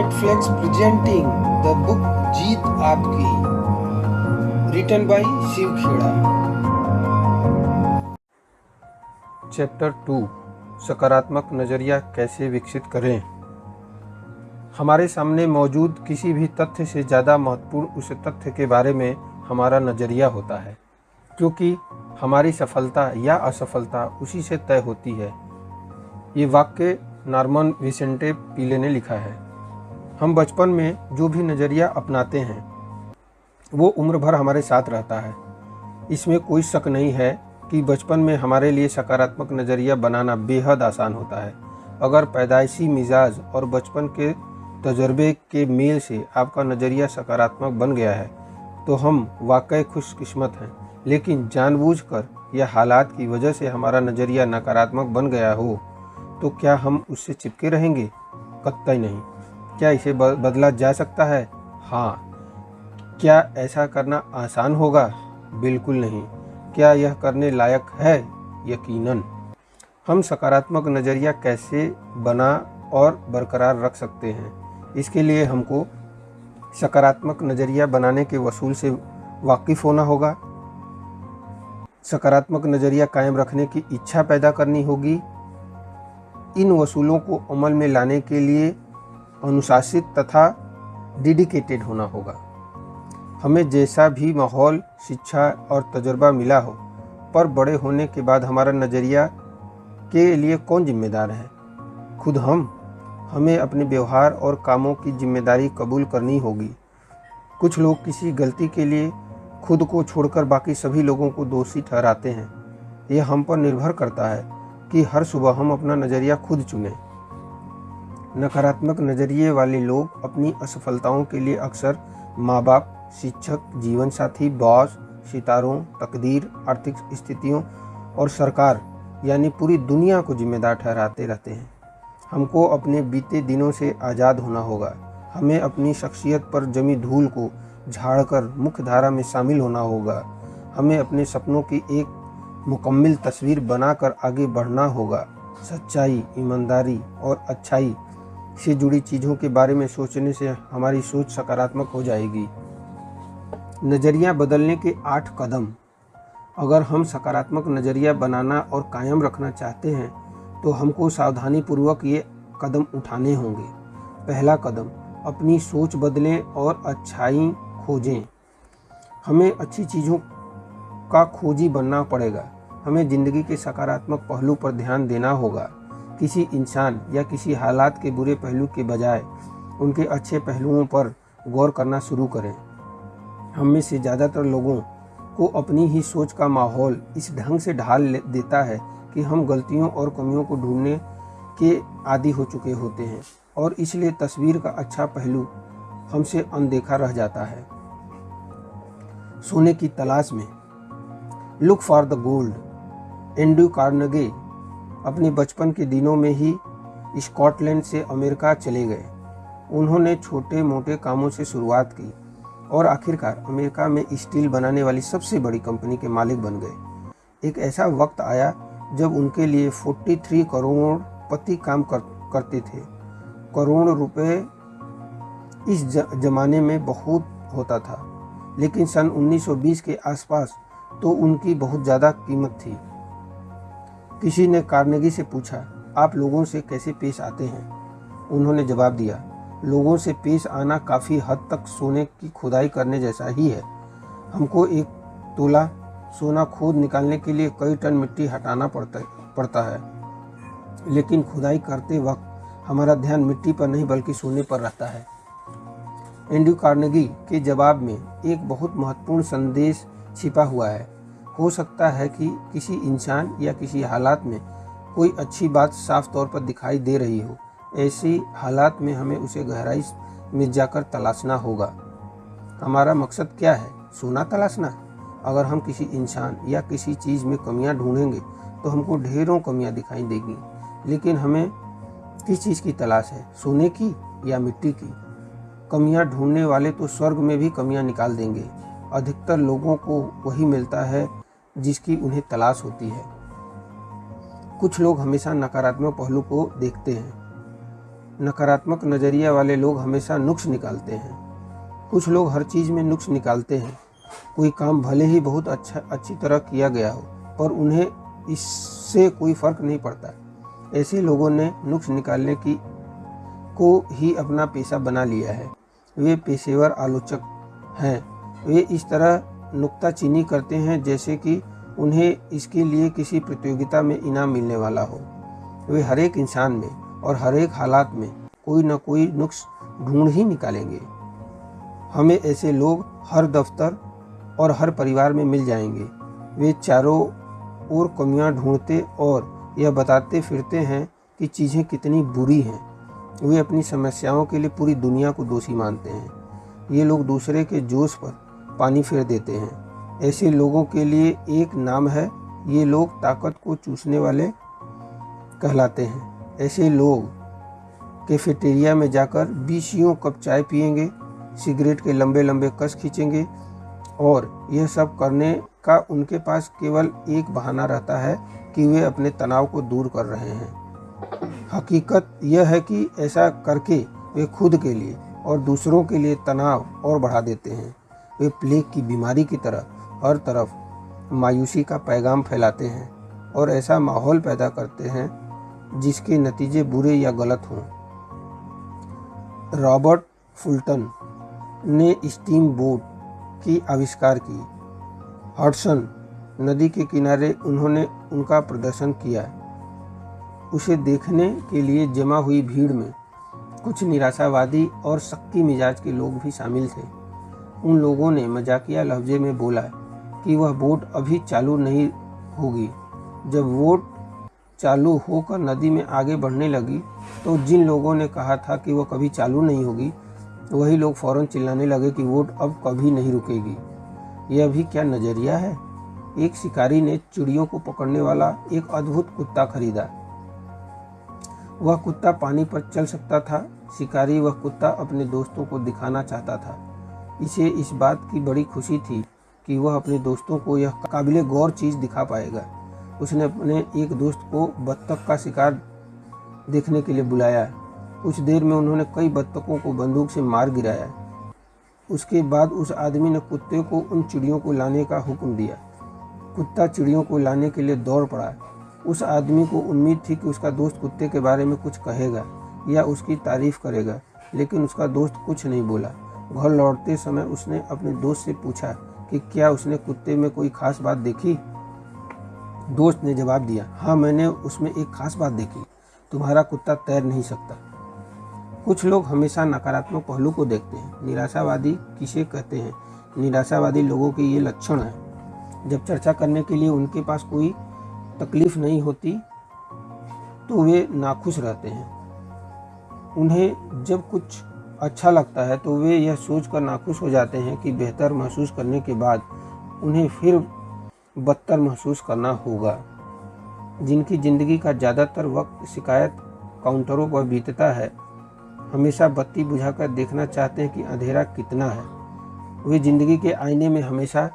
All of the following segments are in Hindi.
Netflix presenting the book जीत आपकी, written by Shiv Khera. Chapter 2 सकारात्मक नज़रिया कैसे विकसित करें। हमारे सामने मौजूद किसी भी तथ्य से ज़्यादा महत्वपूर्ण उस तथ्य के बारे में हमारा नज़रिया होता है, क्योंकि हमारी सफलता या असफलता उसी से तय होती है। ये वाक्य नॉर्मन विसेंटे पीले ने लिखा है। हम बचपन में जो भी नज़रिया अपनाते हैं वो उम्र भर हमारे साथ रहता है। इसमें कोई शक नहीं है कि बचपन में हमारे लिए सकारात्मक नज़रिया बनाना बेहद आसान होता है। अगर पैदाइशी मिजाज और बचपन के तजर्बे के मेल से आपका नज़रिया सकारात्मक बन गया है तो हम वाकई खुशकिस्मत हैं। लेकिन जानबूझकर या हालात की वजह से हमारा नज़रिया नकारात्मक बन गया हो तो क्या हम उससे चिपके रहेंगे? कतई नहीं। क्या इसे बदला जा सकता है? हाँ। क्या ऐसा करना आसान होगा? बिल्कुल नहीं। क्या यह करने लायक है? यकीनन। हम सकारात्मक नज़रिया कैसे बना और बरकरार रख सकते हैं? इसके लिए हमको सकारात्मक नज़रिया बनाने के वसूल से वाकिफ़ होना होगा, सकारात्मक नज़रिया कायम रखने की इच्छा पैदा करनी होगी। इन वसूलों को अमल में लाने के लिए अनुशासित तथा डेडिकेटेड होना होगा। हमें जैसा भी माहौल, शिक्षा और तजुर्बा मिला हो, पर बड़े होने के बाद हमारा नज़रिया के लिए कौन जिम्मेदार है? खुद हम। हमें अपने व्यवहार और कामों की जिम्मेदारी कबूल करनी होगी। कुछ लोग किसी गलती के लिए खुद को छोड़कर बाकी सभी लोगों को दोषी ठहराते हैं। यह हम पर निर्भर करता है कि हर सुबह हम अपना नज़रिया खुद चुनें। नकारात्मक नज़रिए वाले लोग अपनी असफलताओं के लिए अक्सर माँ बाप, शिक्षक, जीवन साथी, बॉस, सितारों, तकदीर, आर्थिक स्थितियों और सरकार यानी पूरी दुनिया को जिम्मेदार ठहराते रहते हैं। हमको अपने बीते दिनों से आज़ाद होना होगा। हमें अपनी शख्सियत पर जमी धूल को झाड़कर मुख्य धारा में शामिल होना होगा। हमें अपने सपनों की एक मुकम्मल तस्वीर बनाकर आगे बढ़ना होगा। सच्चाई, ईमानदारी और अच्छाई से जुड़ी चीज़ों के बारे में सोचने से हमारी सोच सकारात्मक हो जाएगी। नज़रिया बदलने के 8 कदम। अगर हम सकारात्मक नज़रिया बनाना और कायम रखना चाहते हैं तो हमको सावधानीपूर्वक ये कदम उठाने होंगे। पहला कदम, अपनी सोच बदलें और अच्छाई खोजें। हमें अच्छी चीज़ों का खोजी बनना पड़ेगा। हमें ज़िंदगी के सकारात्मक पहलू पर ध्यान देना होगा। किसी इंसान या किसी हालात के बुरे पहलू के बजाय उनके अच्छे पहलुओं पर गौर करना शुरू करें। हम में से ज़्यादातर लोगों को अपनी ही सोच का माहौल इस ढंग से ढाल देता है कि हम गलतियों और कमियों को ढूंढने के आदी हो चुके होते हैं और इसलिए तस्वीर का अच्छा पहलू हमसे अनदेखा रह जाता है। सोने की तलाश में। Look for the gold. Andrew Carnegie अपने बचपन के दिनों में ही स्कॉटलैंड से अमेरिका चले गए। उन्होंने छोटे मोटे कामों से शुरुआत की और आखिरकार अमेरिका में स्टील बनाने वाली सबसे बड़ी कंपनी के मालिक बन गए। एक ऐसा वक्त आया जब उनके लिए 43 करोड़पति काम करते थे। करोड़ रुपए इस जमाने में बहुत होता था, लेकिन सन 1920 के आसपास तो उनकी बहुत ज़्यादा कीमत थी। किसी ने कार्नेगी से पूछा, आप लोगों से कैसे पेश आते हैं? उन्होंने जवाब दिया, लोगों से पेश आना काफ़ी हद तक सोने की खुदाई करने जैसा ही है। हमको 1 तोला सोना खोद निकालने के लिए कई टन मिट्टी हटाना पड़ता है, लेकिन खुदाई करते वक्त हमारा ध्यान मिट्टी पर नहीं बल्कि सोने पर रहता है। एंड्रू कार्नेगी के जवाब में एक बहुत महत्वपूर्ण संदेश छिपा हुआ है। हो सकता है कि किसी इंसान या किसी हालात में कोई अच्छी बात साफ तौर पर दिखाई दे रही हो। ऐसी हालात में हमें उसे गहराई में जाकर तलाशना होगा। हमारा मकसद क्या है? सोना तलाशना। अगर हम किसी इंसान या किसी चीज़ में कमियां ढूंढेंगे तो हमको ढेरों कमियां दिखाई देंगी, लेकिन हमें किस चीज़ की तलाश है? सोने की या मिट्टी की? कमियां ढूंढने वाले तो स्वर्ग में भी कमियां निकाल देंगे। अधिकतर लोगों को वही मिलता है जिसकी उन्हें तलाश होती है। कुछ लोग हमेशा नकारात्मक पहलू को देखते हैं, नकारात्मक नज़रिया वाले लोग हमेशा नुक्स निकालते हैं। कुछ लोग हर चीज़ में नुक्स निकालते हैं। कोई काम भले ही बहुत अच्छी तरह किया गया हो, पर उन्हें इससे कोई फ़र्क नहीं पड़ता। ऐसे लोगों ने नुक्स निकालने को ही अपना पेशा बना लिया है। वे पेशेवर आलोचक हैं। वे इस तरह नुक्ताचीनी करते हैं जैसे कि उन्हें इसके लिए किसी प्रतियोगिता में इनाम मिलने वाला हो। वे हर एक इंसान में और हर एक हालात में कोई न कोई नुक्स ढूंढ ही निकालेंगे। हमें ऐसे लोग हर दफ्तर और हर परिवार में मिल जाएंगे। वे चारों ओर कमियां ढूंढते और यह बताते फिरते हैं कि चीज़ें कितनी बुरी हैं। वे अपनी समस्याओं के लिए पूरी दुनिया को दोषी मानते हैं। ये लोग दूसरे के जोश पर पानी फेर देते हैं। ऐसे लोगों के लिए एक नाम है, ये लोग ताकत को चूसने वाले कहलाते हैं। ऐसे लोग कैफेटेरिया में जाकर 20 कप चाय पिएंगे, सिगरेट के लंबे लंबे कस खींचेंगे और यह सब करने का उनके पास केवल एक बहाना रहता है कि वे अपने तनाव को दूर कर रहे हैं। हकीकत यह है कि ऐसा करके वे खुद के लिए और दूसरों के लिए तनाव और बढ़ा देते हैं। वे प्लेग की बीमारी की तरह हर तरफ मायूसी का पैगाम फैलाते हैं और ऐसा माहौल पैदा करते हैं जिसके नतीजे बुरे या गलत हों। रॉबर्ट फुल्टन ने स्टीम बोट की आविष्कार की। हडसन नदी के किनारे उन्होंने उनका प्रदर्शन किया। उसे देखने के लिए जमा हुई भीड़ में कुछ निराशावादी और शक्की मिजाज के लोग भी शामिल थे। उन लोगों ने मजाकिया लहजे में बोला कि वह बोट अभी चालू नहीं होगी। जब बोट चालू होकर नदी में आगे बढ़ने लगी तो जिन लोगों ने कहा था कि वह कभी चालू नहीं होगी, वही लोग फौरन चिल्लाने लगे कि बोट अब कभी नहीं रुकेगी। यह भी क्या नज़रिया है। एक शिकारी ने चिड़ियों को पकड़ने वाला एक अद्भुत कुत्ता खरीदा। वह कुत्ता पानी पर चल सकता था। शिकारी वह कुत्ता अपने दोस्तों को दिखाना चाहता था। इसे इस बात की बड़ी खुशी थी कि वह अपने दोस्तों को यह काबिले गौर चीज़ दिखा पाएगा। उसने अपने एक दोस्त को बत्तख का शिकार देखने के लिए बुलाया। कुछ देर में उन्होंने कई बत्तखों को बंदूक से मार गिराया। उसके बाद उस आदमी ने कुत्ते को उन चिड़ियों को लाने का हुक्म दिया। कुत्ता चिड़ियों को लाने के लिए दौड़ पड़ा। उस आदमी को उम्मीद थी कि उसका दोस्त कुत्ते के बारे में कुछ कहेगा या उसकी तारीफ करेगा, लेकिन उसका दोस्त कुछ नहीं बोला। घर लौटते समय उसने अपने दोस्त से पूछा कि क्या उसने कुत्ते में कोई खास बात देखी। दोस्त ने जवाब दिया, हाँ, मैंने उसमें एक खास बात देखी, तुम्हारा कुत्ता तैर नहीं सकता। कुछ लोग हमेशा नकारात्मक पहलू को देखते हैं। निराशावादी किसे कहते हैं? निराशावादी लोगों के ये लक्षण हैं। जब चर्चा करने के लिए उनके पास कोई तकलीफ नहीं होती तो वे नाखुश रहते हैं। उन्हें जब कुछ अच्छा लगता है तो वे यह सोचकर नाखुश हो जाते हैं कि बेहतर महसूस करने के बाद उन्हें फिर बदतर महसूस करना होगा। जिनकी ज़िंदगी का ज़्यादातर वक्त शिकायत काउंटरों पर बीतता है, हमेशा बत्ती बुझाकर देखना चाहते हैं कि अंधेरा कितना है। वे ज़िंदगी के आईने में हमेशा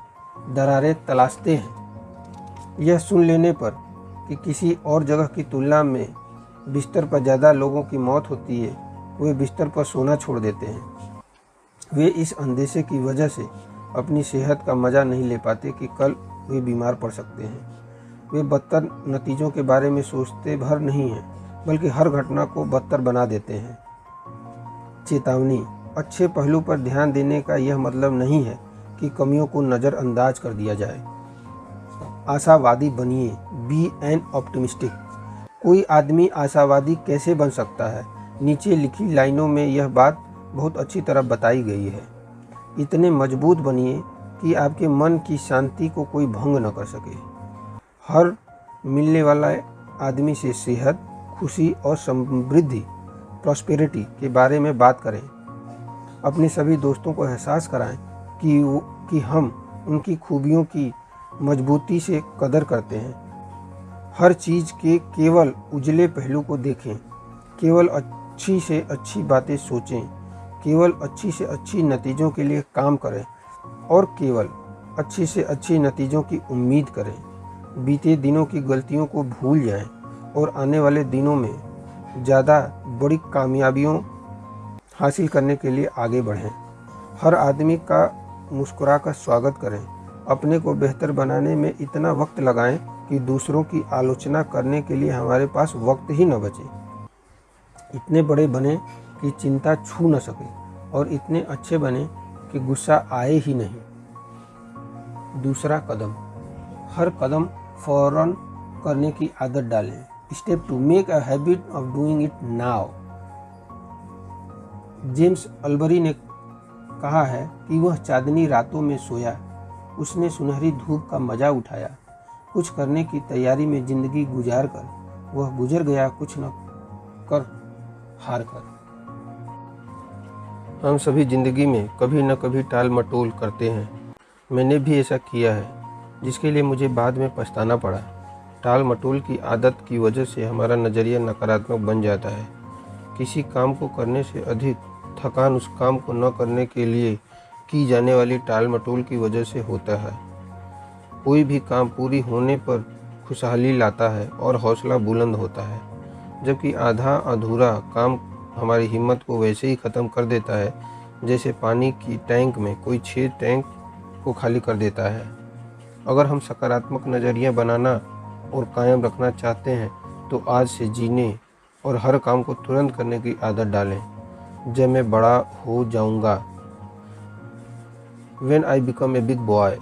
दरारें तलाशते हैं। यह सुन लेने पर कि किसी और जगह की तुलना में बिस्तर पर ज़्यादा लोगों की मौत होती है, वे बिस्तर पर सोना छोड़ देते हैं। वे इस अंदेशे की वजह से अपनी सेहत का मज़ा नहीं ले पाते कि कल वे बीमार पड़ सकते हैं। वे बदतर नतीजों के बारे में सोचते भर नहीं हैं, बल्कि हर घटना को बदतर बना देते हैं। चेतावनी: अच्छे पहलू पर ध्यान देने का यह मतलब नहीं है कि कमियों को नज़रअंदाज कर दिया जाए। आशावादी बनिए, बी एन ऑप्टिमिस्टिक। कोई आदमी आशावादी कैसे बन सकता है? नीचे लिखी लाइनों में यह बात बहुत अच्छी तरह बताई गई है। इतने मजबूत बनिए कि आपके मन की शांति को कोई भंग न कर सके। हर मिलने वाला आदमी से सेहत, खुशी और समृद्धि, प्रॉस्पेरिटी के बारे में बात करें। अपने सभी दोस्तों को एहसास कराएं कि हम उनकी खूबियों की मजबूती से कदर करते हैं। हर चीज़ के केवल उजले पहलू को देखें। केवल अच्छी से अच्छी बातें सोचें। केवल अच्छी से अच्छी नतीजों के लिए काम करें और केवल अच्छी से अच्छी नतीजों की उम्मीद करें। बीते दिनों की गलतियों को भूल जाएं और आने वाले दिनों में ज़्यादा बड़ी कामयाबियों हासिल करने के लिए आगे बढ़ें। हर आदमी का मुस्कुरा कर स्वागत करें। अपने को बेहतर बनाने में इतना वक्त लगाएं कि दूसरों की आलोचना करने के लिए हमारे पास वक्त ही न बचे। इतने बड़े बने कि चिंता छू न सके और इतने अच्छे बने कि गुस्सा आए ही नहीं। दूसरा कदम, हर कदम फौरन करने की आदत डालें। Step 2, make a habit of doing it now. James Albury ने कहा है कि वह चांदनी रातों में सोया, उसने सुनहरी धूप का मजा उठाया, कुछ करने की तैयारी में जिंदगी गुजार कर वह गुजर गया कुछ न कर हार कर। हम सभी जिंदगी में कभी न कभी टाल मटोल करते हैं। मैंने भी ऐसा किया है, जिसके लिए मुझे बाद में पछताना पड़ा। टाल मटोल की आदत की वजह से हमारा नज़रिया नकारात्मक बन जाता है। किसी काम को करने से अधिक थकान उस काम को न करने के लिए की जाने वाली टाल मटोल की वजह से होता है। कोई भी काम पूरी होने पर खुशहाली लाता है और हौसला बुलंद होता है, जबकि आधा अधूरा काम हमारी हिम्मत को वैसे ही ख़त्म कर देता है जैसे पानी की टैंक में कोई छेद टैंक को खाली कर देता है। अगर हम सकारात्मक नज़रिया बनाना और कायम रखना चाहते हैं तो आज से जीने और हर काम को तुरंत करने की आदत डालें। जब मैं बड़ा हो जाऊंगा, When I become a big boy,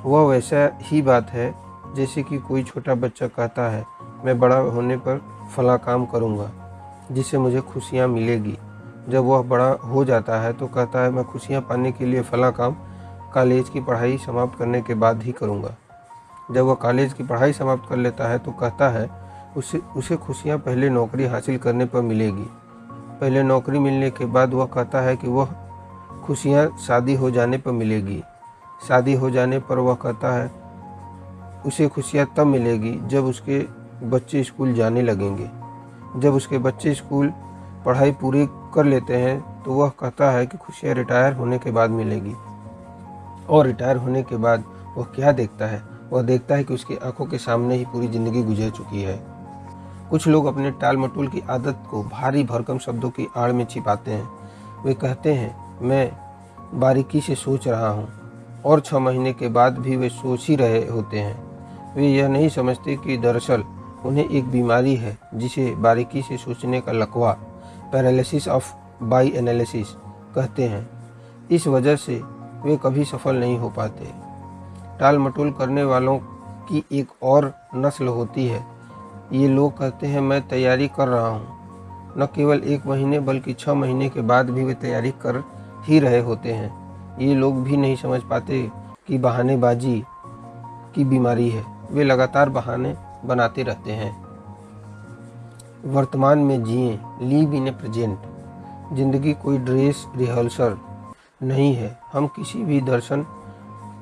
वह वैसा ही बात है जैसे कि कोई छोटा बच्चा कहता है मैं बड़ा होने पर फला काम करूंगा जिससे मुझे खुशियां मिलेगी। जब वह बड़ा हो जाता है तो कहता है मैं खुशियां पाने के लिए फला काम कॉलेज की पढ़ाई समाप्त करने के बाद ही करूंगा। जब वह कॉलेज की पढ़ाई समाप्त कर लेता है तो कहता है उसे खुशियां पहले नौकरी हासिल करने पर मिलेगी। पहले नौकरी मिलने के बाद वह कहता है कि वह खुशियां शादी हो जाने पर मिलेगी। शादी हो जाने पर वह कहता है उसे खुशियां तब मिलेगी जब उसके बच्चे स्कूल जाने लगेंगे। जब उसके बच्चे स्कूल पढ़ाई पूरी कर लेते हैं तो वह कहता है कि खुशियां रिटायर होने के बाद मिलेगी। और रिटायर होने के बाद वह क्या देखता है? वह देखता है कि उसकी आंखों के सामने ही पूरी ज़िंदगी गुजर चुकी है। कुछ लोग अपने टाल मटोल की आदत को भारी भरकम शब्दों की आड़ में छिपाते हैं। वे कहते हैं मैं बारीकी से सोच रहा हूँ, और 6 महीने के बाद भी वे सोच ही रहे होते हैं। वे यह नहीं समझते कि दरअसल उन्हें एक बीमारी है जिसे बारीकी से सोचने का लकवा, पैरालिसिस ऑफ बाय एनालिसिस कहते हैं। इस वजह से वे कभी सफल नहीं हो पाते। टाल मटोल करने वालों की एक और नस्ल होती है। ये लोग कहते हैं मैं तैयारी कर रहा हूँ। न केवल 1 महीने बल्कि 6 महीने के बाद भी वे तैयारी कर ही रहे होते हैं। ये लोग भी नहीं समझ पाते कि बहानेबाजी की बीमारी है। वे लगातार बहाने बनाते रहते हैं। वर्तमान में जिएं, लिव इन ए प्रेजेंट। जिंदगी कोई ड्रेस रिहर्सल नहीं है। हम किसी भी दर्शन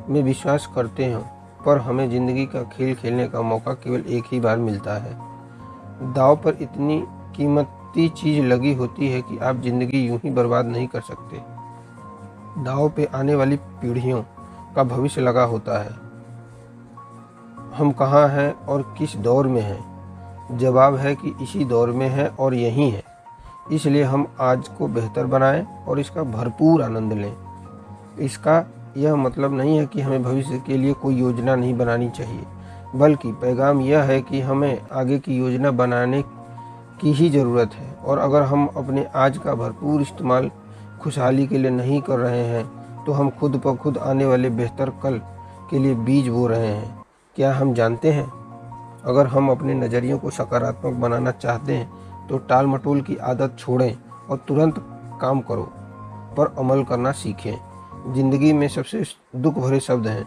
में विश्वास करते हैं, पर हमें ज़िंदगी का खेल खेलने का मौका केवल एक ही बार मिलता है। दांव पर इतनी कीमती चीज़ लगी होती है कि आप ज़िंदगी यूं ही बर्बाद नहीं कर सकते। दांव पे आने वाली पीढ़ियों का भविष्य लगा होता है। हम कहाँ हैं और किस दौर में हैं? जवाब है कि इसी दौर में हैं और यहीं हैं। इसलिए हम आज को बेहतर बनाएं और इसका भरपूर आनंद लें। इसका यह मतलब नहीं है कि हमें भविष्य के लिए कोई योजना नहीं बनानी चाहिए, बल्कि पैगाम यह है कि हमें आगे की योजना बनाने की ही ज़रूरत है। और अगर हम अपने आज का भरपूर इस्तेमाल खुशहाली के लिए नहीं कर रहे हैं तो हम खुद ब खुद आने वाले बेहतर कल के लिए बीज बो रहे हैं। क्या हम जानते हैं, अगर हम अपने नज़रियों को सकारात्मक बनाना चाहते हैं तो टाल मटोल की आदत छोड़ें और तुरंत काम करो पर अमल करना सीखें। ज़िंदगी में सबसे दुख भरे शब्द हैं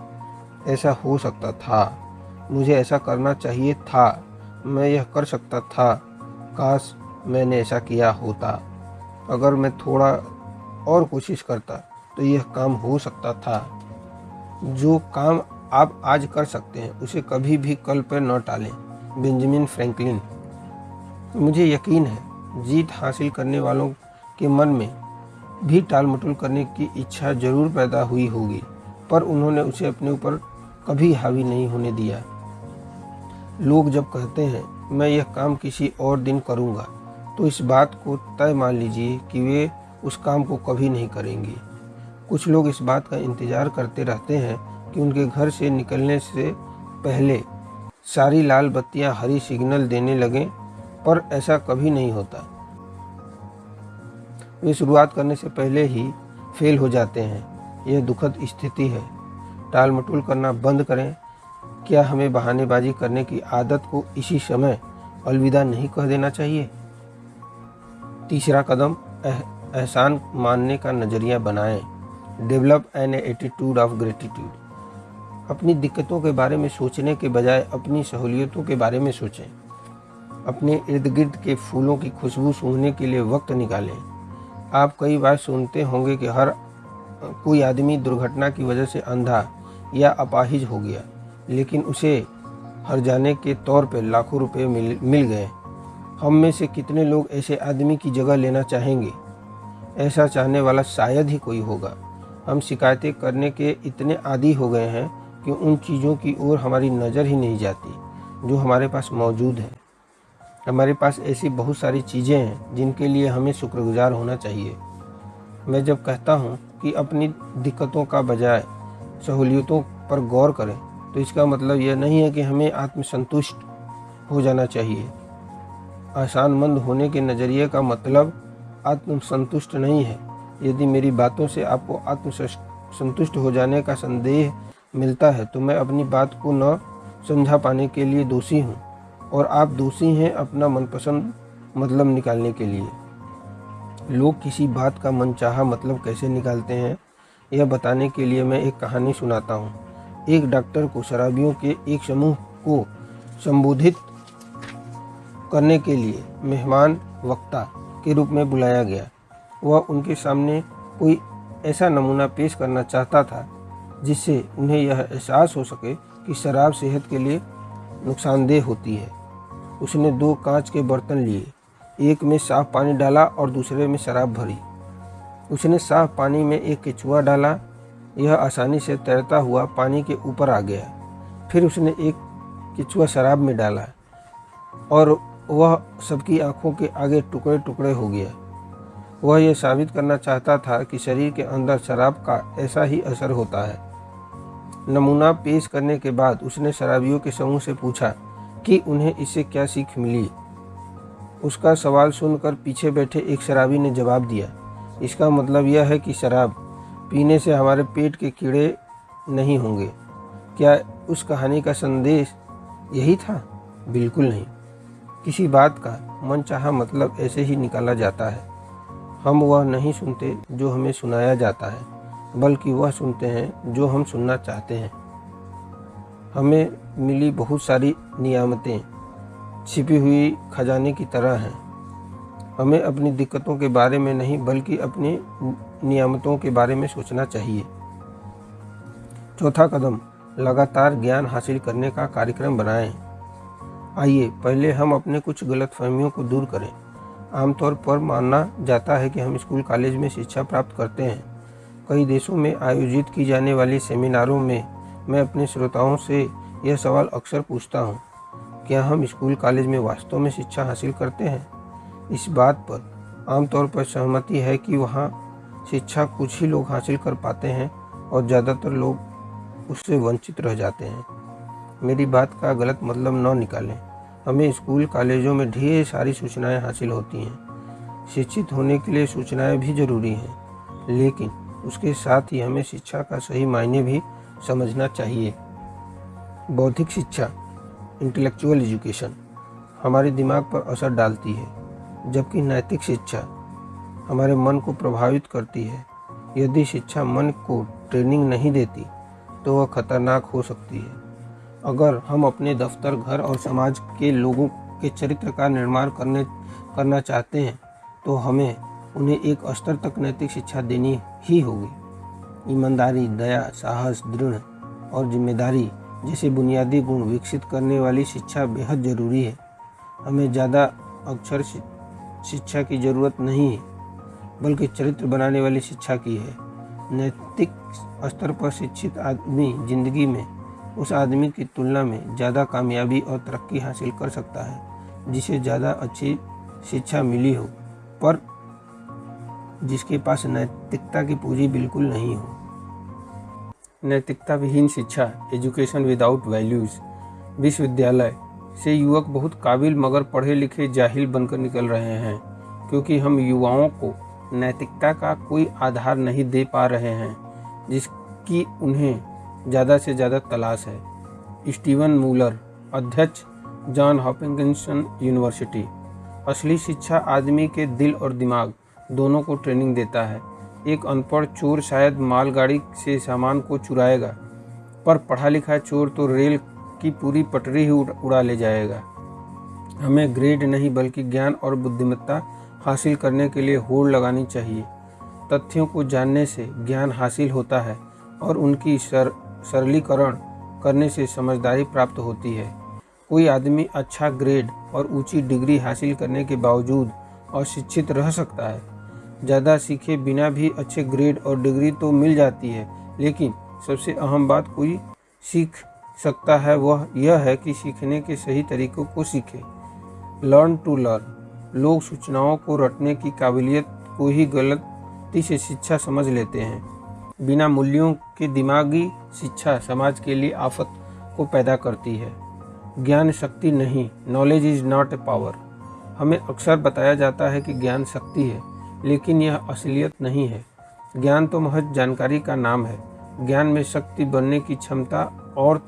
ऐसा हो सकता था, मुझे ऐसा करना चाहिए था, मैं यह कर सकता था, काश मैंने ऐसा किया होता, अगर मैं थोड़ा और कोशिश करता तो यह काम हो सकता था। जो काम आप आज कर सकते हैं उसे कभी भी कल पर न टालें। Benjamin Franklin. मुझे यकीन है जीत हासिल करने वालों के मन में भी टाल मटोल करने की इच्छा जरूर पैदा हुई होगी, पर उन्होंने उसे अपने ऊपर कभी हावी नहीं होने दिया। लोग जब कहते हैं मैं यह काम किसी और दिन करूंगा, तो इस बात को तय मान लीजिए कि वे उस काम को कभी नहीं करेंगे। कुछ लोग इस बात का इंतज़ार करते रहते हैं कि उनके घर से निकलने से पहले सारी लाल बत्तियां हरी सिग्नल देने लगें, पर ऐसा कभी नहीं होता। वे शुरुआत करने से पहले ही फेल हो जाते हैं। यह दुखद स्थिति है। टाल मटोल करना बंद करें। क्या हमें बहानेबाजी करने की आदत को इसी समय अलविदा नहीं कह देना चाहिए? तीसरा कदम, एहसान मानने का नज़रिया बनाएं। Develop an attitude of gratitude. अपनी दिक्कतों के बारे में सोचने के बजाय अपनी सहूलियतों के बारे में सोचें। अपने इर्द गिर्द के फूलों की खुशबू सूंघने के लिए वक्त निकालें। आप कई बार सुनते होंगे कि हर कोई आदमी दुर्घटना की वजह से अंधा या अपाहिज हो गया, लेकिन उसे हर जाने के तौर पर लाखों रुपए मिल गए। हम में से कितने लोग ऐसे आदमी की जगह लेना चाहेंगे? ऐसा चाहने वाला शायद ही कोई होगा। हम शिकायतें करने के इतने आदी हो गए हैं कि उन चीज़ों की ओर हमारी नज़र ही नहीं जाती जो हमारे पास मौजूद है। हमारे पास ऐसी बहुत सारी चीज़ें हैं जिनके लिए हमें शुक्रगुजार होना चाहिए। मैं जब कहता हूँ कि अपनी दिक्कतों का बजाय सहूलियतों पर गौर करें, तो इसका मतलब यह नहीं है कि हमें आत्मसंतुष्ट हो जाना चाहिए। एहसानमंद होने के नज़रिए का मतलब आत्मसंतुष्ट नहीं है। यदि मेरी बातों से आपको आत्मसंतुष्ट हो जाने का संदेह मिलता है तो मैं अपनी बात को न समझा पाने के लिए दोषी हूँ, और आप दोषी हैं अपना मनपसंद मतलब निकालने के लिए। लोग किसी बात का मनचाहा मतलब कैसे निकालते हैं, यह बताने के लिए मैं एक कहानी सुनाता हूँ। एक डॉक्टर को शराबियों के एक समूह को संबोधित करने के लिए मेहमान वक्ता के रूप में बुलाया गया। वह उनके सामने कोई ऐसा नमूना पेश करना चाहता था जिससे उन्हें यह एहसास हो सके कि शराब सेहत के लिए नुकसानदेह होती है। उसने 2 कांच के बर्तन लिए, एक में साफ पानी डाला और दूसरे में शराब भरी। उसने साफ पानी में एक केचुआ डाला, यह आसानी से तैरता हुआ पानी के ऊपर आ गया। फिर उसने एक केचुआ शराब में डाला और वह सबकी आंखों के आगे टुकड़े टुकड़े हो गया। वह यह साबित करना चाहता था कि शरीर के अंदर शराब का ऐसा ही असर होता है। नमूना पेश करने के बाद उसने शराबियों के समूह से पूछा कि उन्हें इससे क्या सीख मिली। उसका सवाल सुनकर पीछे बैठे एक शराबी ने जवाब दिया, इसका मतलब यह है कि शराब पीने से हमारे पेट के कीड़े नहीं होंगे। क्या उस कहानी का संदेश यही था? बिल्कुल नहीं। किसी बात का मनचाहा मतलब ऐसे ही निकाला जाता है। हम वह नहीं सुनते जो हमें सुनाया जाता है, बल्कि वह सुनते हैं जो हम सुनना चाहते हैं। हमें मिली बहुत सारी नियामतें छिपी हुई खजाने की तरह हैं। हमें अपनी दिक्कतों के बारे में नहीं बल्कि अपनी नियामतों के बारे में सोचना चाहिए। चौथा कदम, लगातार ज्ञान हासिल करने का कार्यक्रम बनाएं। आइए पहले हम अपने कुछ गलतफहमियों को दूर करें। आमतौर पर माना जाता है कि हम स्कूल कॉलेज में शिक्षा प्राप्त करते हैं। कई देशों में आयोजित की जाने वाली सेमिनारों में मैं अपने श्रोताओं से यह सवाल अक्सर पूछता हूँ, क्या हम स्कूल कॉलेज में वास्तव में शिक्षा हासिल करते हैं? इस बात पर आमतौर पर सहमति है कि वहाँ शिक्षा कुछ ही लोग हासिल कर पाते हैं और ज़्यादातर लोग उससे वंचित रह जाते हैं। मेरी बात का गलत मतलब न निकालें। हमें स्कूल कॉलेजों में ढेर सारी सूचनाएं हासिल होती हैं। शिक्षित होने के लिए सूचनाएं भी ज़रूरी हैं, लेकिन उसके साथ ही हमें शिक्षा का सही मायने भी समझना चाहिए। बौद्धिक शिक्षा, इंटेलेक्चुअल एजुकेशन, हमारे दिमाग पर असर डालती है, जबकि नैतिक शिक्षा हमारे मन को प्रभावित करती है। यदि शिक्षा मन को ट्रेनिंग नहीं देती तो वह खतरनाक हो सकती है। अगर हम अपने दफ्तर, घर और समाज के लोगों के चरित्र का निर्माण करना चाहते हैं तो हमें उन्हें एक स्तर तक नैतिक शिक्षा देनी ही होगी। ईमानदारी, दया, साहस, दृढ़ और जिम्मेदारी जैसे बुनियादी गुण विकसित करने वाली शिक्षा बेहद ज़रूरी है। हमें ज़्यादा अक्षर शिक्षा की ज़रूरत नहीं है, बल्कि चरित्र बनाने वाली शिक्षा की है। नैतिक स्तर पर शिक्षित आदमी जिंदगी में उस आदमी की तुलना में ज़्यादा कामयाबी और तरक्की हासिल कर सकता है जिसे ज़्यादा अच्छी शिक्षा मिली हो, पर जिसके पास नैतिकता की पूंजी बिल्कुल नहीं हो। नैतिकता विहीन शिक्षा, एजुकेशन विदाउट वैल्यूज़। विश्वविद्यालय से युवक बहुत काबिल मगर पढ़े लिखे जाहिल बनकर निकल रहे हैं, क्योंकि हम युवाओं को नैतिकता का कोई आधार नहीं दे पा रहे हैं जिसकी उन्हें ज़्यादा से ज़्यादा तलाश है। स्टीवन मूलर, अध्यक्ष जॉन हॉपकिंस यूनिवर्सिटी। असली शिक्षा आदमी के दिल और दिमाग दोनों को ट्रेनिंग देता है। एक अनपढ़ चोर शायद मालगाड़ी से सामान को चुराएगा, पर पढ़ा लिखा चोर तो रेल की पूरी पटरी ही उड़ा ले जाएगा। हमें ग्रेड नहीं बल्कि ज्ञान और बुद्धिमत्ता हासिल करने के लिए होड़ लगानी चाहिए। तथ्यों को जानने से ज्ञान हासिल होता है और उनकी सरलीकरण करने से समझदारी प्राप्त होती है। कोई आदमी अच्छा ग्रेड और ऊंची डिग्री हासिल करने के बावजूद अशिक्षित रह सकता है। ज़्यादा सीखे बिना भी अच्छे ग्रेड और डिग्री तो मिल जाती है, लेकिन सबसे अहम बात कोई सीख सकता है वह यह है कि सीखने के सही तरीकों को सीखे। Learn to learn. लोग सूचनाओं को रटने की काबिलियत को ही गलती से शिक्षा समझ लेते हैं। बिना मूल्यों के दिमागी शिक्षा समाज के लिए आफत को पैदा करती है। ज्ञान शक्ति नहीं, knowledge is not a power. हमें अक्सर बताया जाता है कि ज्ञान शक्ति है, लेकिन यह असलियत नहीं है। ज्ञान तो महज जानकारी का नाम है। ज्ञान में शक्ति बनने की क्षमता, और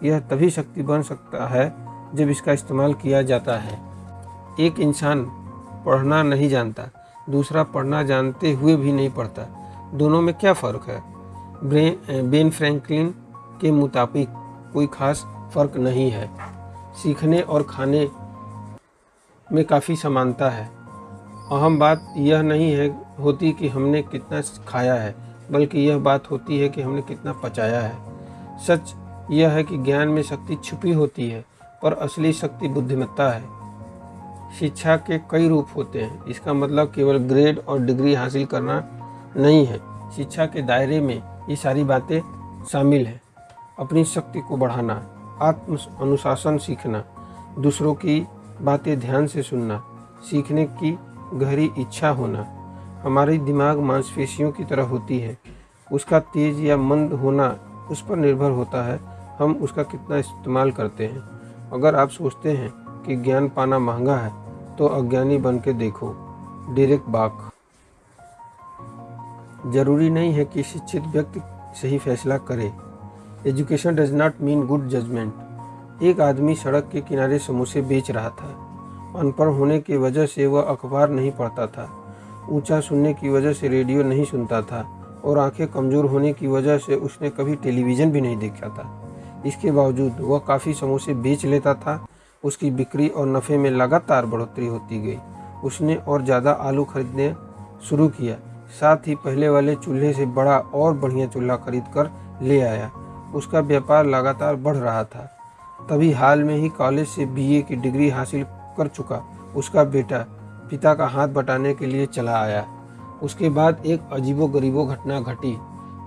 यह तभी शक्ति बन सकता है जब इसका इस्तेमाल किया जाता है। एक इंसान पढ़ना नहीं जानता, दूसरा पढ़ना जानते हुए भी नहीं पढ़ता। दोनों में क्या फ़र्क है? बेन फ्रैंकलिन के मुताबिक कोई खास फ़र्क नहीं है। सीखने और खाने में काफ़ी समानता है। अहम बात यह नहीं होती कि हमने कितना खाया है, बल्कि यह बात होती है कि हमने कितना पचाया है। सच यह है कि ज्ञान में शक्ति छुपी होती है, पर असली शक्ति बुद्धिमत्ता है। शिक्षा के कई रूप होते हैं। इसका मतलब केवल ग्रेड और डिग्री हासिल करना नहीं है। शिक्षा के दायरे में ये सारी बातें शामिल हैं। अपनी शक्ति को बढ़ाना, आत्म अनुशासन सीखना, दूसरों की बातें ध्यान से सुनना, सीखने की गहरी इच्छा होना। हमारी दिमाग मांसपेशियों की तरह होती है। उसका तेज या मंद होना उस पर निर्भर होता है हम उसका कितना इस्तेमाल करते हैं। अगर आप सोचते हैं कि ज्ञान पाना महंगा है, तो अज्ञानी बन के देखो। डेरेक बाक। जरूरी नहीं है कि शिक्षित व्यक्ति सही फैसला करे। Education does not mean good judgment. एक आदमी सड़क के किनारे समोसे बेच रहा था। अनपढ़ होने की वजह से वह अखबार नहीं पढ़ता था, ऊंचा सुनने की वजह से रेडियो नहीं सुनता था, और आंखें कमज़ोर होने की वजह से उसने कभी टेलीविज़न भी नहीं देखा था। इसके बावजूद वह काफ़ी समोसे बेच लेता था। उसकी बिक्री और नफ़े में लगातार बढ़ोतरी होती गई। उसने और ज़्यादा आलू खरीदने शुरू किया, साथ ही पहले वाले चूल्हे से बड़ा और बढ़िया चूल्हा खरीद कर ले आया। उसका व्यापार लगातार बढ़ रहा था। तभी हाल में ही कॉलेज से बीए की डिग्री हासिल कर चुका उसका बेटा पिता का हाथ बटाने के लिए चला आया। उसके बाद एक अजीबोगरीबो घटना घटी।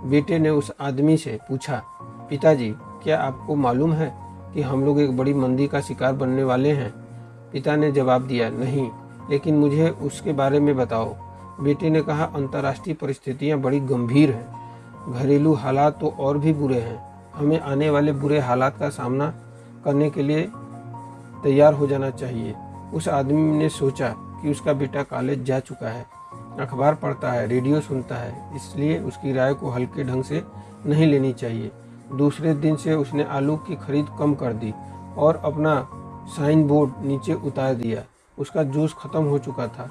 बेटे ने उस आदमी से पूछा, पिताजी क्या आपको मालूम है कि हम लोग एक बड़ी मंदी का शिकार बनने वाले हैं? पिता ने जवाब दिया, नहीं, लेकिन मुझे उसके बारे में बताओ। बेटे ने कहा, अंतर्राष्ट्रीय परिस्थितियां बड़ी गंभीर हैं, घरेलू हालात तो और भी बुरे हैं। हमें आने वाले बुरे हालात का सामना करने के लिए तैयार हो जाना चाहिए। उस आदमी ने सोचा कि उसका बेटा कॉलेज जा चुका है, अखबार पढ़ता है, रेडियो सुनता है, इसलिए उसकी राय को हल्के ढंग से नहीं लेनी चाहिए। दूसरे दिन से उसने आलू की खरीद कम कर दी और अपना साइन बोर्ड नीचे उतार दिया। उसका जोश खत्म हो चुका था।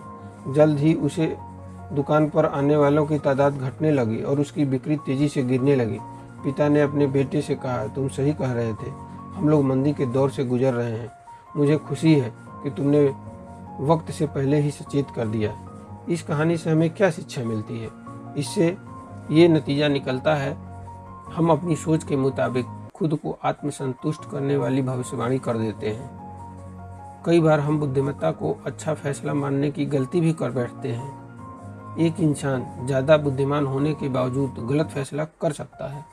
जल्द ही उसे दुकान पर आने वालों की तादाद घटने लगी और उसकी बिक्री तेजी से गिरने लगी। पिता ने अपने बेटे से कहा, तुम सही कह रहे थे, हम लोग मंदी के दौर से गुजर रहे हैं। मुझे खुशी है कि तुमने वक्त से पहले ही सचेत कर दिया। इस कहानी से हमें क्या शिक्षा मिलती है? इससे ये नतीजा निकलता है, हम अपनी सोच के मुताबिक खुद को आत्मसंतुष्ट करने वाली भविष्यवाणी कर देते हैं। कई बार हम बुद्धिमत्ता को अच्छा फैसला मानने की गलती भी कर बैठते हैं। एक इंसान ज़्यादा बुद्धिमान होने के बावजूद गलत फैसला कर सकता है।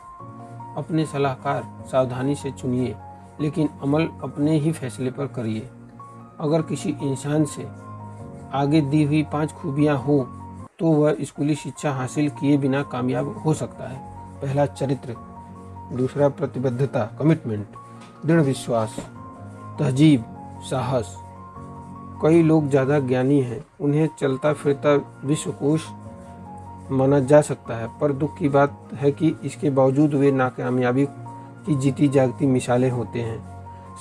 अपने सलाहकार सावधानी से चुनिए, लेकिन अमल अपने ही फैसले पर करिए। अगर किसी इंसान से आगे दी हुई 5 खूबियाँ हो तो वह स्कूली शिक्षा हासिल किए बिना कामयाब हो सकता है। पहला, चरित्र। दूसरा, प्रतिबद्धता, कमिटमेंट, दृढ़ विश्वास, तहजीब, साहस। कई लोग ज़्यादा ज्ञानी हैं, उन्हें चलता फिरता विश्वकोश माना जा सकता है, पर दुख की बात है कि इसके बावजूद वे नाकामयाबी की जीती जागती मिसालें होते हैं।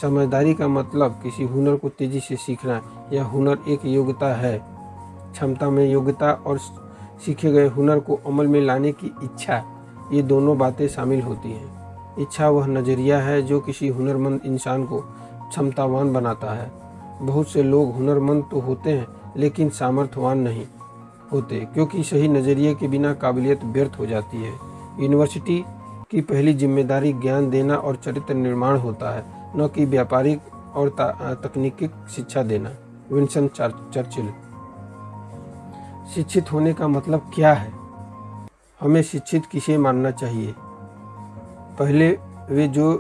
समझदारी का मतलब किसी हुनर को तेजी से सीखना। यह हुनर एक योग्यता है। क्षमता में योग्यता और सीखे गए हुनर को अमल में लाने की इच्छा, ये दोनों बातें शामिल होती हैं। इच्छा वह नज़रिया है जो किसी हुनरमंद इंसान को क्षमतावान बनाता है। बहुत से लोग हुनरमंद तो होते हैं लेकिन सामर्थ्यवान नहीं होते, क्योंकि सही नज़रिए के बिना काबिलियत व्यर्थ हो जाती है। यूनिवर्सिटी की पहली जिम्मेदारी ज्ञान देना और चरित्र निर्माण होता है, न कि व्यापारिक और तकनीकी शिक्षा देना। Winston Churchill. शिक्षित होने का मतलब क्या है? हमें शिक्षित किसे मानना चाहिए? पहले, वे जो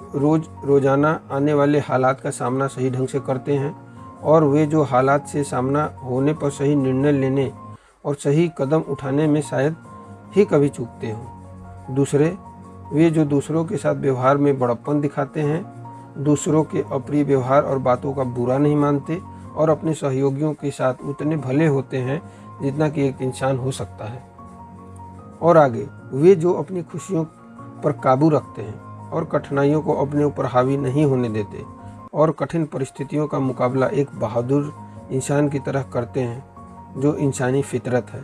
रोजाना आने वाले हालात का सामना सही ढंग से करते हैं और वे जो हालात से सामना होने पर सही निर्णय लेने और सही कदम उठाने में शायद ही कभी चूकते हों। दूसरे, वे जो दूसरों के साथ व्यवहार में बड़प्पन दिखाते हैं, दूसरों के अप्रिय व्यवहार और बातों का बुरा नहीं मानते और अपने सहयोगियों के साथ उतने भले होते हैं जितना कि एक इंसान हो सकता है। और आगे, वे जो अपनी खुशियों पर काबू रखते हैं और कठिनाइयों को अपने ऊपर हावी नहीं होने देते और कठिन परिस्थितियों का मुकाबला एक बहादुर इंसान की तरह करते हैं, जो इंसानी फितरत है।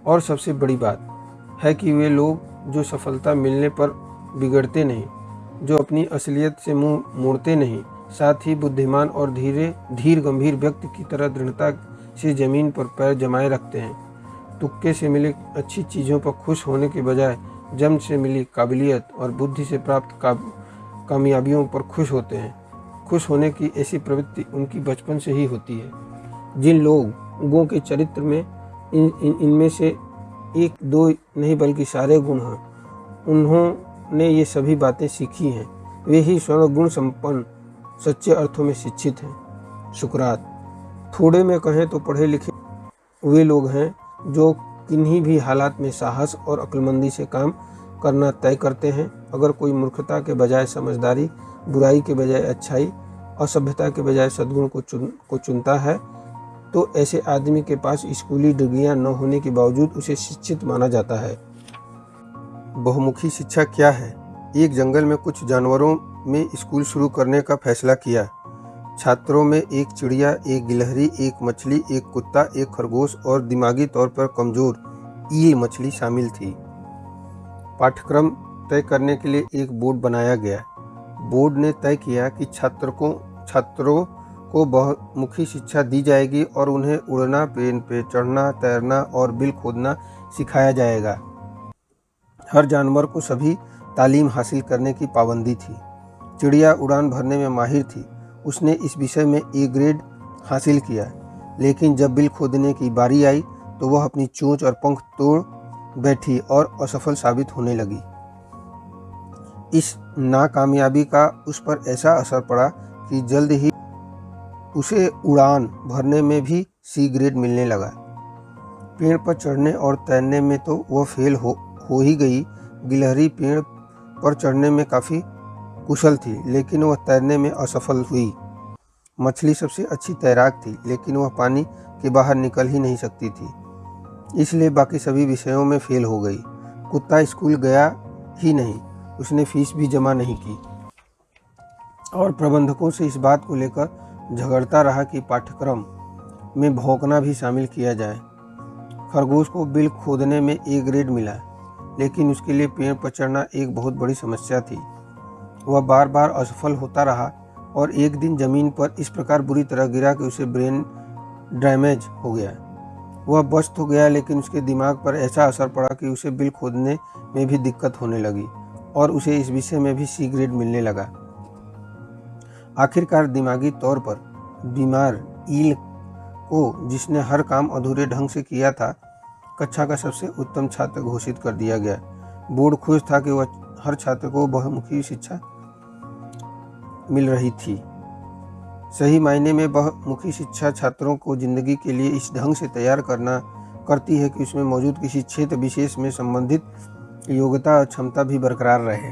और सबसे बड़ी बात है कि वे लोग जो सफलता मिलने पर बिगड़ते नहीं, जो अपनी असलियत से मुंह मोड़ते नहीं, साथ ही बुद्धिमान और धीर गंभीर व्यक्ति की तरह दृढ़ता से जमीन पर पैर जमाए रखते हैं। तुक्के से मिली अच्छी चीज़ों पर खुश होने के बजाय जन्म से मिली काबिलियत और बुद्धि से प्राप्त कामयाबियों पर खुश होते हैं। खुश होने की ऐसी प्रवृत्ति उनकी बचपन से ही होती है। जिन लोगों के चरित्र में इनमें से एक दो नहीं बल्कि सारे गुण हैं, उन्होंने ये सभी बातें सीखी हैं, वे ही स्वर्ण गुण संपन्न सच्चे अर्थों में शिक्षित हैं। सुकरात। थोड़े में कहें तो पढ़े लिखे वे लोग हैं जो किन्हीं भी हालात में साहस और अक्लमंदी से काम करना तय करते हैं। अगर कोई मूर्खता के बजाय समझदारी, बुराई के बजाय अच्छाई, असभ्यता के बजाय सद्गुण को चुनता है, तो ऐसे आदमी के पास स्कूली डिग्रियां न होने के बावजूद उसे शिक्षित माना जाता है। बहुमुखी शिक्षा क्या है? एक जंगल में कुछ जानवरों में स्कूल शुरू करने का फैसला किया। छात्रों में एक चिड़िया, एक गिलहरी, एक मछली, एक कुत्ता, एक खरगोश और दिमागी तौर पर कमजोर ईल मछली शामिल थी। पाठ्यक्रम तय करने के लिए एक बोर्ड बनाया गया। बोर्ड ने तय किया कि छात्रों को बहुमुखी शिक्षा दी जाएगी और उन्हें उड़ना, पेड़ पे चढ़ना, तैरना और बिल खोदना सिखाया जाएगा। हर जानवर को सभी तालीम हासिल करने की पाबंदी थी। चिड़िया उड़ान भरने में माहिर थी, उसने इस विषय में ए ग्रेड हासिल किया, लेकिन जब बिल खोदने की बारी आई तो वह अपनी चोंच और पंख तोड़ बैठी और असफल साबित होने लगी। इस नाकामयाबी का उस पर ऐसा असर पड़ा कि जल्द ही उसे उड़ान भरने में भी सी ग्रेड मिलने लगा। पेड़ पर चढ़ने और तैरने में तो वह फेल हो ही गई। गिलहरी पेड़ पर चढ़ने में काफ़ी कुशल थी, लेकिन वह तैरने में असफल हुई। मछली सबसे अच्छी तैराक थी, लेकिन वह पानी के बाहर निकल ही नहीं सकती थी, इसलिए बाकी सभी विषयों में फेल हो गई। कुत्ता स्कूल गया ही नहीं, उसने फीस भी जमा नहीं की और प्रबंधकों से इस बात को लेकर झगड़ता रहा कि पाठ्यक्रम में भौंकना भी शामिल किया जाए। खरगोश को बिल खोदने में ए ग्रेड मिला, लेकिन उसके लिए पेड़ पर चढ़ना एक बहुत बड़ी समस्या थी। वह बार बार असफल होता रहा और एक दिन ज़मीन पर इस प्रकार बुरी तरह गिरा कि उसे ब्रेन डैमेज हो गया। वह बच तो गया, लेकिन उसके दिमाग पर ऐसा असर पड़ा कि उसे बिल खोदने में भी दिक्कत होने लगी और उसे इस विषय में भी सी ग्रेड मिलने लगा। आखिरकार दिमागी तौर पर बीमार ईल को, जिसने हर काम अधूरे ढंग से किया था, कक्षा का सबसे उत्तम छात्र घोषित कर दिया गया। बोर्ड खुश था कि वह हर छात्र को बहुमुखी शिक्षा मिल रही थी। सही मायने में बहुमुखी शिक्षा छात्रों को जिंदगी के लिए इस ढंग से तैयार करती है कि उसमें मौजूद किसी क्षेत्र विशेष में संबंधित योग्यता और क्षमता भी बरकरार रहे।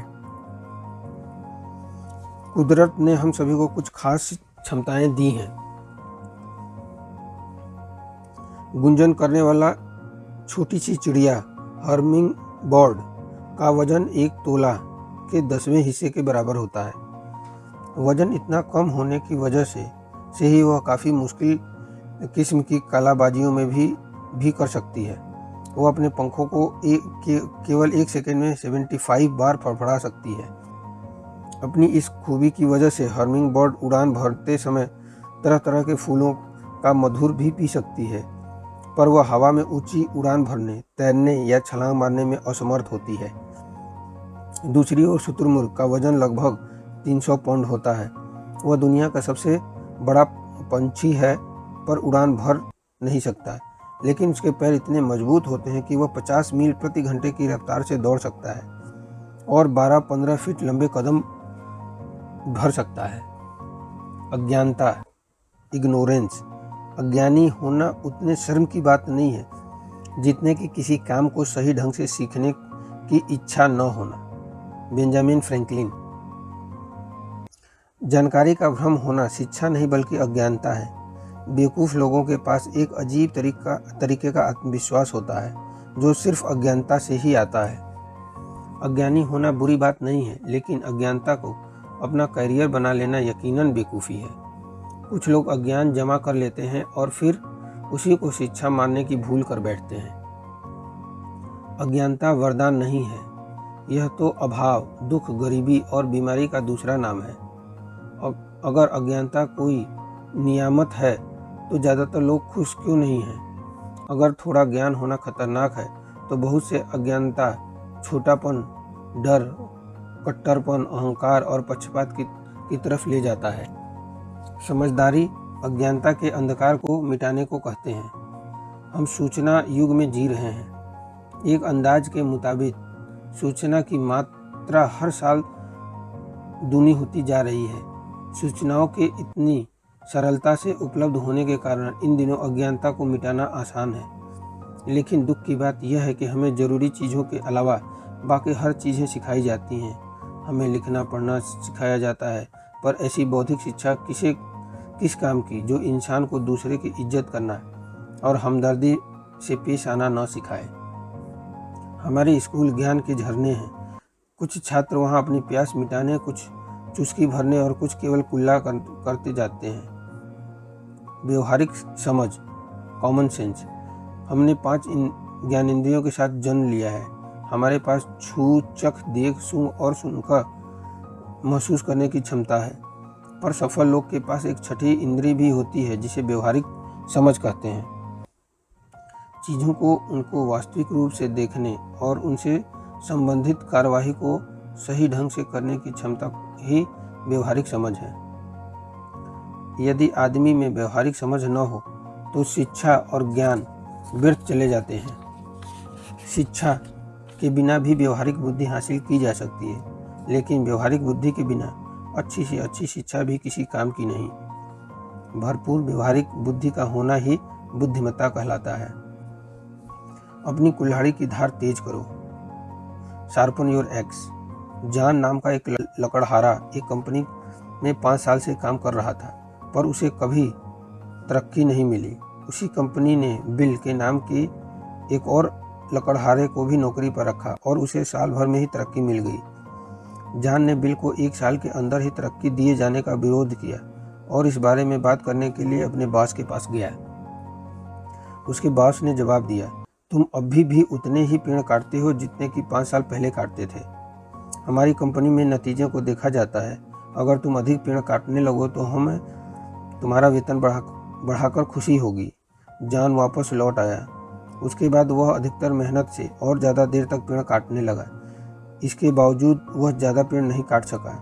कुदरत ने हम सभी को कुछ खास क्षमताएं दी हैं। गुंजन करने वाला छोटी सी चिड़िया हर्मिंग बर्ड का वजन 1 तोला के 10वें हिस्से के बराबर होता है। वजन इतना कम होने की वजह से ही वह काफ़ी मुश्किल किस्म की कलाबाजियों में भी कर सकती है। वह अपने पंखों को केवल 1 सेकंड में 75 बार फड़फड़ा सकती है। अपनी इस खूबी की वजह से हर्मिंग बर्ड उड़ान भरते समय तरह तरह के फूलों का मधुर भी पी सकती है, पर वह हवा में ऊंची उड़ान भरने, तैरने या छलांग मारने में असमर्थ होती है। दूसरी ओर शुतुरमुर्ग का वजन लगभग 300 पाउंड होता है। वह दुनिया का सबसे बड़ा पंछी है, पर उड़ान भर नहीं सकता, लेकिन उसके पैर इतने मजबूत होते हैं कि वह 50 मील प्रति घंटे की रफ्तार से दौड़ सकता है और 12-15 फीट लंबे कदम भर सकता है। अज्ञानता, इग्नोरेंस, अज्ञानी होना उतने शर्म की बात नहीं है जितने कि किसी काम को सही ढंग से सीखने की इच्छा न होना। Benjamin Franklin. जानकारी का भ्रम होना शिक्षा नहीं बल्कि अज्ञानता है। बेवकूफ़ लोगों के पास एक अजीब तरीके का आत्मविश्वास होता है जो सिर्फ अज्ञानता से ही आता है। अज्ञानी होना बुरी बात नहीं है, लेकिन अज्ञानता को अपना करियर बना लेना यकीनन बेवकूफ़ी है। कुछ लोग अज्ञान जमा कर लेते हैं और फिर उसी को शिक्षा मानने की भूल कर बैठते हैं। अज्ञानता वरदान नहीं है, यह तो अभाव, दुख, गरीबी और बीमारी का दूसरा नाम है। अगर अज्ञानता कोई नियामत है तो ज़्यादातर लोग खुश क्यों नहीं हैं? अगर थोड़ा ज्ञान होना खतरनाक है तो बहुत से अज्ञानता छोटापन, डर, कट्टरपन, अहंकार और पक्षपात की तरफ ले जाता है। समझदारी अज्ञानता के अंधकार को मिटाने को कहते हैं। हम सूचना युग में जी रहे हैं। एक अंदाज के मुताबिक सूचना की मात्रा हर साल दूनी होती जा रही है। सूचनाओं के इतनी सरलता से उपलब्ध होने के कारण इन दिनों अज्ञानता को मिटाना आसान है, लेकिन दुख की बात यह है कि हमें ज़रूरी चीज़ों के अलावा बाकी हर चीज़ें सिखाई जाती हैं। हमें लिखना पढ़ना सिखाया जाता है, पर ऐसी बौद्धिक शिक्षा किस काम की जो इंसान को दूसरे की इज्जत करना और हमदर्दी से पेश आना न सिखाए। हमारे स्कूल ज्ञान के झरने हैं। कुछ छात्र वहाँ अपनी प्यास मिटाने, कुछ चुस्की भरने और कुछ केवल कुल्ला करते जाते हैं। व्यवहारिक समझ, कॉमन सेंस। हमने 5 ज्ञानेंद्रियों के साथ जन्म लिया है। हमारे पास छू, चख, देख, सूंघ और सुनकर महसूस करने की क्षमता है, पर सफल लोग के पास एक छठी इंद्रिय भी होती है जिसे व्यवहारिक समझ कहते हैं। चीज़ों को उनको वास्तविक रूप से देखने और उनसे संबंधित कार्यवाही को सही ढंग से करने की क्षमता ही व्यवहारिक समझ है। यदि आदमी में व्यवहारिक समझ न हो तो शिक्षा और ज्ञान व्यर्थ चले जाते हैं। शिक्षा के बिना भी व्यवहारिक बुद्धि हासिल की जा सकती है, लेकिन व्यवहारिक बुद्धि के बिना अच्छी से अच्छी शिक्षा भी किसी काम की नहीं। भरपूर व्यवहारिक बुद्धि का होना ही बुद्धिमत्ता कहलाता है। अपनी कुल्हाड़ी की धार तेज करो। Sharpen your x. जॉन नाम का एक लकड़हारा एक कंपनी में 5 साल से काम कर रहा था, पर उसे कभी तरक्की नहीं मिली। उसी कंपनी ने बिल के नाम की एक और लकड़हारे को भी नौकरी पर रखा और उसे साल भर में ही तरक्की मिल गई। जॉन ने बिल को 1 साल के अंदर ही तरक्की दिए जाने का विरोध किया और इस बारे में बात करने के लिए अपने बॉस के पास गया। उसके बॉस ने जवाब दिया, तुम अभी भी उतने ही पेड़ काटते हो जितने कि 5 साल पहले काटते थे। हमारी कंपनी में नतीजों को देखा जाता है। अगर तुम अधिक पेड़ काटने लगो तो हमें तुम्हारा वेतन बढ़ाकर खुशी होगी। जॉन वापस लौट आया। उसके बाद वह अधिकतर मेहनत से और ज़्यादा देर तक पेड़ काटने लगा। इसके बावजूद वह ज़्यादा पेड़ नहीं काट सका।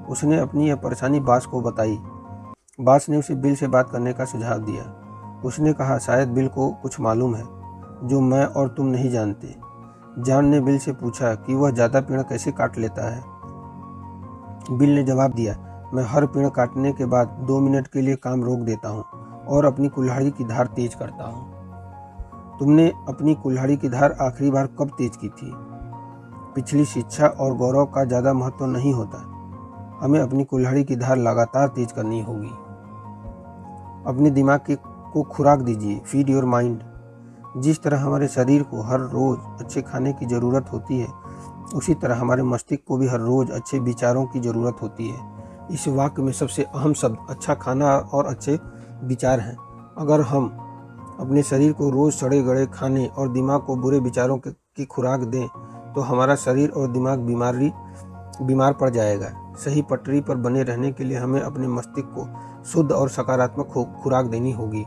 उसने अपनी यह परेशानी बॉस को बताई। बॉस ने उसे बिल से बात करने का सुझाव दिया। उसने कहा, शायद बिल को कुछ मालूम है जो मैं और तुम नहीं जानते। जॉन ने बिल से पूछा कि वह ज़्यादा पेड़ कैसे काट लेता है। बिल ने जवाब दिया, मैं हर पेड़ काटने के बाद 2 मिनट के लिए काम रोक देता हूँ और अपनी कुल्हाड़ी की धार तेज करता हूँ। तुमने अपनी कुल्हाड़ी की धार आखिरी बार कब तेज की थी? पिछली शिक्षा और गौरव का ज़्यादा महत्व नहीं होता। हमें अपनी कुल्हाड़ी की धार लगातार तेज करनी होगी। अपने दिमाग को खुराक दीजिए, फीड योर माइंड। जिस तरह हमारे शरीर को हर रोज़ अच्छे खाने की ज़रूरत होती है, उसी तरह हमारे मस्तिष्क को भी हर रोज़ अच्छे विचारों की ज़रूरत होती है। इस वाक्य में सबसे अहम शब्द अच्छा खाना और अच्छे विचार हैं। अगर हम अपने शरीर को रोज़ सड़े गले खाने और दिमाग को बुरे विचारों की खुराक दें तो हमारा शरीर और दिमाग बीमार पड़ जाएगा। सही पटरी पर बने रहने के लिए हमें अपने मस्तिष्क को शुद्ध और सकारात्मक खुराक देनी होगी।